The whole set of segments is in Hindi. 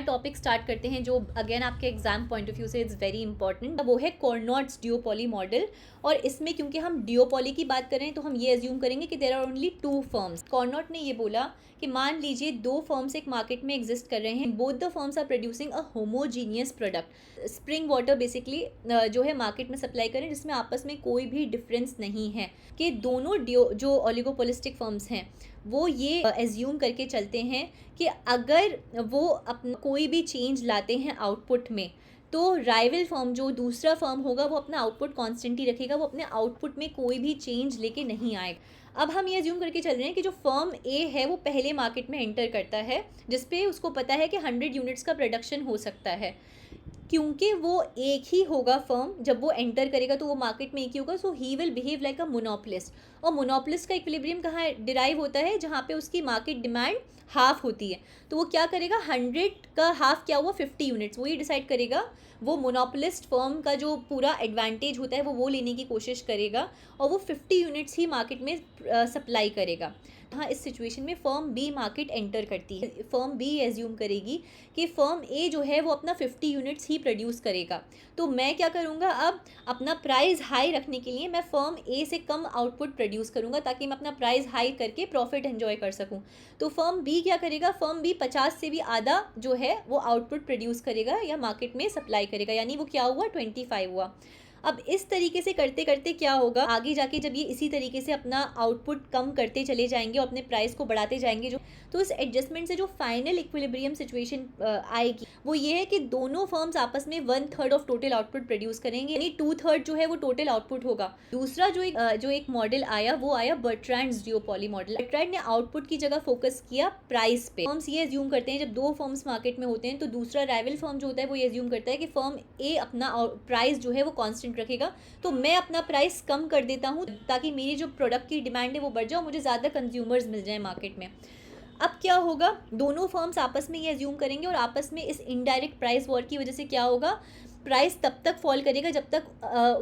टॉपिक स्टार्ट करते हैं जो अगेन आपके एग्जाम पॉइंट ऑफ व्यू से इज़ वेरी इंपॉर्टेंट, वो है कॉर्नोट्स डिओपॉली मॉडल। और इसमें क्योंकि हम डिओपॉली की बात करें तो हम ये एज्यूम करेंगे कि there are only two firms. Cournot ने ये बोला कि मान लीजिए दो फर्म्स एक मार्केट में एग्जिस्ट कर रहे हैं, both the firms are producing a homogeneous product. Spring water basically जो है मार्केट में सप्लाई करें, जिसमें आपस में कोई भी डिफरेंस नहीं है, कि दोनों जो ओलिगोपोलिस्टिक फर्म्स हैं वो ये एज्यूम करके चलते हैं कि अगर वो अपना कोई भी चेंज लाते हैं आउटपुट में, तो राइवल फर्म जो दूसरा फर्म होगा वो अपना आउटपुट कांस्टेंट ही रखेगा, वो अपने आउटपुट में कोई भी चेंज लेके नहीं आएगा। अब हम ये एज्यूम करके चल रहे हैं कि जो फर्म ए है वो पहले मार्केट में एंटर करता है, जिसपे उसको पता है कि 100 यूनिट्स का प्रोडक्शन हो सकता है। क्योंकि वो एक ही होगा फर्म, जब वो एंटर करेगा तो वो मार्केट में एक ही होगा, so he will behave like a monopolist. और मोनोपोलिस्ट का इक्विलिब्रियम कहाँ डिराइव होता है? जहाँ पे उसकी मार्केट डिमांड हाफ होती है। तो वो क्या करेगा? 100 का हाफ क्या हुआ? 50 यूनिट्स। वो ही डिसाइड करेगा। वो मोनोपोलिस्ट फर्म का जो पूरा एडवांटेज होता है वो लेने की कोशिश करेगा, और वो 50 यूनिट्स ही मार्केट में सप्लाई करेगा। हाँ, इस सिचुएशन में फर्म बी मार्केट एंटर करती है। फर्म बी एज्यूम करेगी कि फर्म ए जो है वो अपना 50 यूनिट्स ही प्रोड्यूस करेगा। तो मैं क्या करूँगा? अब अपना प्राइस हाई रखने के लिए मैं फर्म ए से कम आउटपुट प्रोड्यूस करूँगा, ताकि मैं अपना प्राइस हाई करके प्रॉफिट एंजॉय कर सकूँ। तो फर्म बी क्या करेगा? फर्म बी 50 से भी आधा जो है वो आउटपुट प्रोड्यूस करेगा या मार्केट में सप्लाई करेगा, यानी वो क्या हुआ? 25 हुआ। अब इस तरीके से करते करते क्या होगा आगे जाके, जब ये इसी तरीके से अपना आउटपुट कम करते चले जाएंगे और अपने प्राइस को बढ़ाते जाएंगे, जो तो इस एडजस्टमेंट से जो फाइनल इक्विलिब्रियम सिचुएशन आएगी वो ये है कि दोनों फर्म्स आपस में 1/3 ऑफ टोटल आउटपुट प्रोड्यूस करेंगे, यानी 2/3 जो है वो टोटल आउटपुट होगा। दूसरा जो एक मॉडल आया वो आया बर्ट्रैंड्स डिओपॉली मॉडल। बर्ट्रैंड ने आउटपुट की जगह फोकस किया प्राइस पे। फर्म्स ये एज्यूम करते हैं, जब दो फर्म्स मार्केट में होते हैं तो दूसरा राइवल फर्म जो होता है वो ये एज्यूम करता है कि फर्म ए अपना प्राइस जो है वो कांस्टेंट रखेगा, तो मैं अपना प्राइस कम कर देता हूँ ताकि मेरी जो प्रोडक्ट की डिमांड है वो बढ़ जाए, मुझे ज़्यादा कंज्यूमर्स मिल जाए मार्केट में। अब क्या होगा? दोनों फर्म्स आपस में ये एज्यूम करेंगे, और आपस में इस इनडायरेक्ट प्राइस वॉर की वजह से क्या होगा? प्राइस तब तक फॉल करेगा जब तक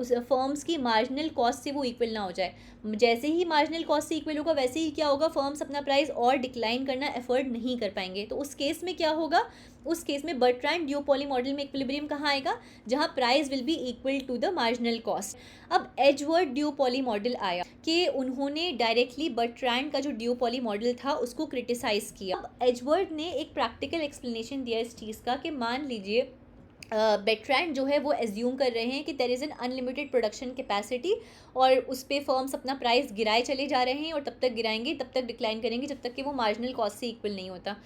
उस फर्म्स की मार्जिनल कॉस्ट से वो इक्वल ना हो जाए। जैसे ही मार्जिनल कॉस्ट से इक्वल होगा, वैसे ही क्या होगा? फर्म्स अपना प्राइस और डिक्लाइन करना एफर्ट नहीं कर पाएंगे। तो उस केस में क्या होगा? उस केस में बर्ट्रैंड डिओपॉली मॉडल में इक्विलिब्रियम कहाँ आएगा? जहाँ price will be equal to the marginal cost. अब एजवर्ड डिओपॉली मॉडल आया कि उन्होंने डायरेक्टली बर्ट्रैंड का जो डिओपॉली मॉडल था उसको क्रिटिसाइज किया। अब एजवर्ड ने एक प्रैक्टिकल एक्सप्लेनेशन दिया इस चीज़ का कि मान लीजिए बर्ट्रैंड जो है वो एज्यूम कर रहे हैं कि there is an unlimited production capacity, और उस पर फर्म्स अपना प्राइस गिराए चले जा रहे हैं, और तब तक गिराएंगे, तब तक डिक्लाइन करेंगे जब तक कि वो मार्जिनल कॉस्ट से इक्वल नहीं होता।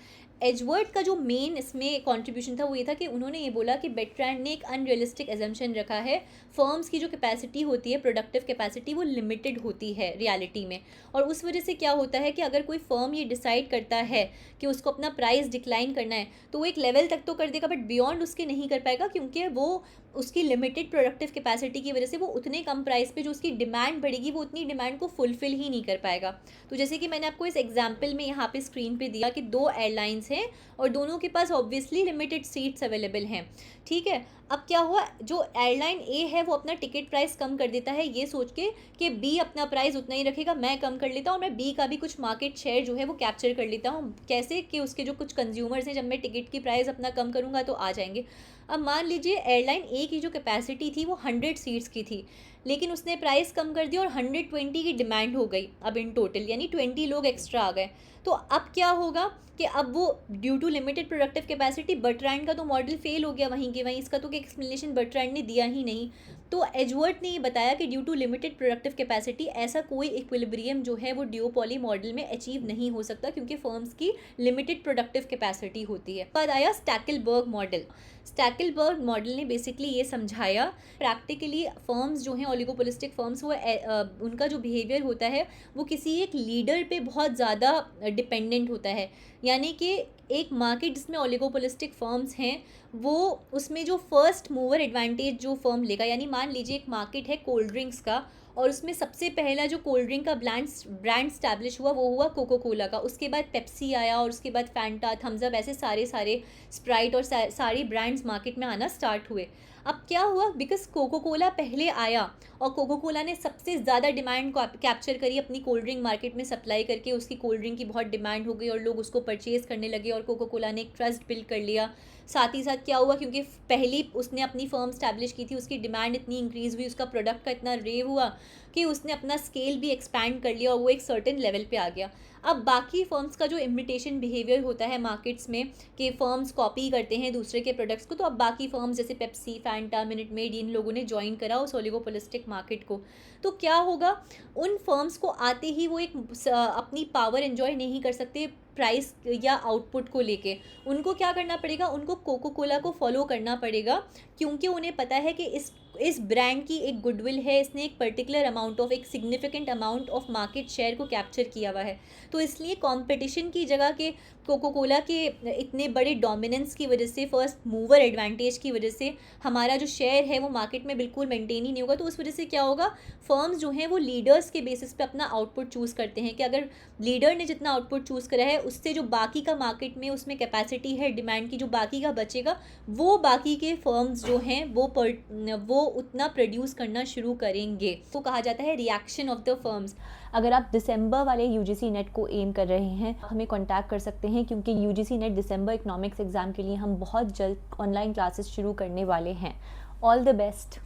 एजवर्ड का जो मेन इसमें कंट्रीब्यूशन था वो ये था कि उन्होंने ये बोला कि बर्ट्रैंड ने एक अनरियलिस्टिक एजम्पशन रखा है। फर्म्स की जो कैपेसिटी होती है, प्रोडक्टिव कैपेसिटी, वो लिमिटेड होती है रियलिटी में। और उस वजह से क्या होता है कि अगर कोई फर्म ये डिसाइड करता है कि उसको अपना प्राइस डिक्लाइन करना है, तो वो एक लेवल तक तो कर देगा, बट बियॉन्ड उसके नहीं कर पाएगा, क्योंकि वो उसकी लिमिटेड प्रोडक्टिव कैपेसिटी की वजह से वो उतने कम प्राइस पे जो उसकी डिमांड बढ़ेगी वो उतनी डिमांड को फुलफिल ही नहीं कर पाएगा। तो जैसे कि मैंने आपको इस एग्जांपल में यहाँ पे स्क्रीन पे दिया कि दो एयरलाइंस हैं और दोनों के पास ऑब्वियसली लिमिटेड सीट्स अवेलेबल हैं, ठीक है। अब क्या हुआ? जो एयरलाइन ए है वो अपना टिकट प्राइस कम कर देता है, ये सोच के कि बी अपना प्राइस उतना ही रखेगा, मैं कम कर लेता हूँ, मैं बी का भी कुछ मार्केट शेयर जो है वो कैप्चर कर लेता हूँ। कैसे? कि उसके जो कुछ कंज्यूमर्स हैं, जब मैं टिकट की प्राइस अपना कम करूँगा तो आ जाएंगे। अब मान लीजिए एयरलाइन ए की जो कैपेसिटी थी वो 100 सीट्स की थी, लेकिन उसने प्राइस कम कर दिया और 120 की डिमांड हो गई अब इन टोटल, यानी 20 लोग एक्स्ट्रा आ गए। तो अब क्या होगा कि अब वो due to limited productive capacity, Bertrand का तो मॉडल फेल हो गया वहीं के वहीं, इसका तो कोई एक्सप्लेनेशन बर्ट्रैंड ने दिया ही नहीं। तो एजवर्ड ने ये बताया कि due to limited productive capacity ऐसा कोई इक्विलिब्रियम जो है वो डिओपॉली मॉडल में अचीव नहीं हो सकता, क्योंकि फर्म्स की लिमिटेड प्रोडक्टिव कैपेसिटी होती है। बाद आया स्टैकलबर्ग मॉडल। स्टैकलबर्ग मॉडल ने बेसिकली ये समझाया प्रैक्टिकली फर्म्स जो हैं ओलिगोपोलिस्टिक फर्म्स, वो उनका जो बिहेवियर होता है वो किसी एक लीडर पे बहुत ज़्यादा डिपेंडेंट होता है। यानी कि एक मार्केट जिसमें ओलिगोपोलिस्टिक फर्म्स हैं, वो उसमें जो फर्स्ट मूवर एडवांटेज जो फर्म लेगा, यानी मान लीजिए एक मार्केट है कोल्ड ड्रिंक्स का, और उसमें सबसे पहला जो कोल्ड ड्रिंक का ब्रांड स्टैब्लिश हुआ वो हुआ कोको कोला का, उसके बाद पेप्सी आया, और उसके बाद फैंटा, थम्स अप, ऐसे सारे स्प्राइट और सारी ब्रांड्स मार्केट में आना स्टार्ट हुए। अब क्या हुआ? बिकॉज कोको कोला पहले आया और कोको कोला ने सबसे ज़्यादा डिमांड को कैप्चर करी अपनी कोल्ड ड्रिंक मार्केट में सप्लाई करके, उसकी कोल्ड ड्रिंक की बहुत डिमांड हो गई और लोग उसको परचेज़ करने लगे, और कोको कोला ने एक ट्रस्ट बिल्ड कर लिया साथ ही साथ क्या हुआ, क्योंकि पहली उसने अपनी फर्म स्टैब्लिश की थी, उसकी डिमांड इतनी इंक्रीज़ हुई, उसका प्रोडक्ट का इतना रेव हुआ कि उसने अपना स्केल भी एक्सपैंड कर लिया और वो एक सर्टेन लेवल पे आ गया। अब बाकी फर्म्स का जो इमिटेशन बिहेवियर होता है मार्केट्स में कि फर्म्स कॉपी करते हैं दूसरे के प्रोडक्ट्स को, तो अब बाकी फर्म्स जैसे पेप्सी, फैंटा, मिनट मेड, इन लोगों ने ज्वाइन करा उस ओलिगोपोलिस्टिक मार्केट को। तो क्या होगा, उन फर्म्स को आते ही वो एक अपनी पावर एंजॉय नहीं कर सकते प्राइस या आउटपुट को लेके। उनको क्या करना पड़ेगा, उनको कोको कोला को फॉलो करना पड़ेगा, क्योंकि उन्हें पता है कि इस ब्रांड की एक गुडविल है, इसने एक पर्टिकुलर अमाउंट ऑफ, एक significant amount of market share को कैप्चर किया हुआ है। तो इसलिए कंपटीशन की जगह के कोको कोला के इतने बड़े डोमिनेंस की वजह से, फर्स्ट मूवर एडवांटेज की वजह से हमारा जो शेयर है वो मार्केट में बिल्कुल मेंटेन ही नहीं होगा। तो उस वजह से क्या होगा, फर्म्स जो हैं वो लीडर्स के बेसिस पे अपना आउटपुट चूज़ करते हैं कि अगर लीडर ने जितना आउटपुट चूज़ करा है उससे जो बाकी का मार्केट में उसमें कैपेसिटी है डिमांड की, जो बाकी का बचेगा वो बाकी के फर्म्स जो हैं वो उतना प्रोड्यूस करना शुरू करेंगे। तो कहा जाता है रिएक्शन ऑफ द फर्म्स। अगर आप दिसंबर वाले यूजीसी नेट को एम कर रहे हैं, हमें कांटेक्ट कर सकते हैं, क्योंकि यूजीसी नेट दिसंबर इकोनॉमिक्स एग्ज़ाम के लिए हम बहुत जल्द ऑनलाइन क्लासेस शुरू करने वाले हैं। All the best.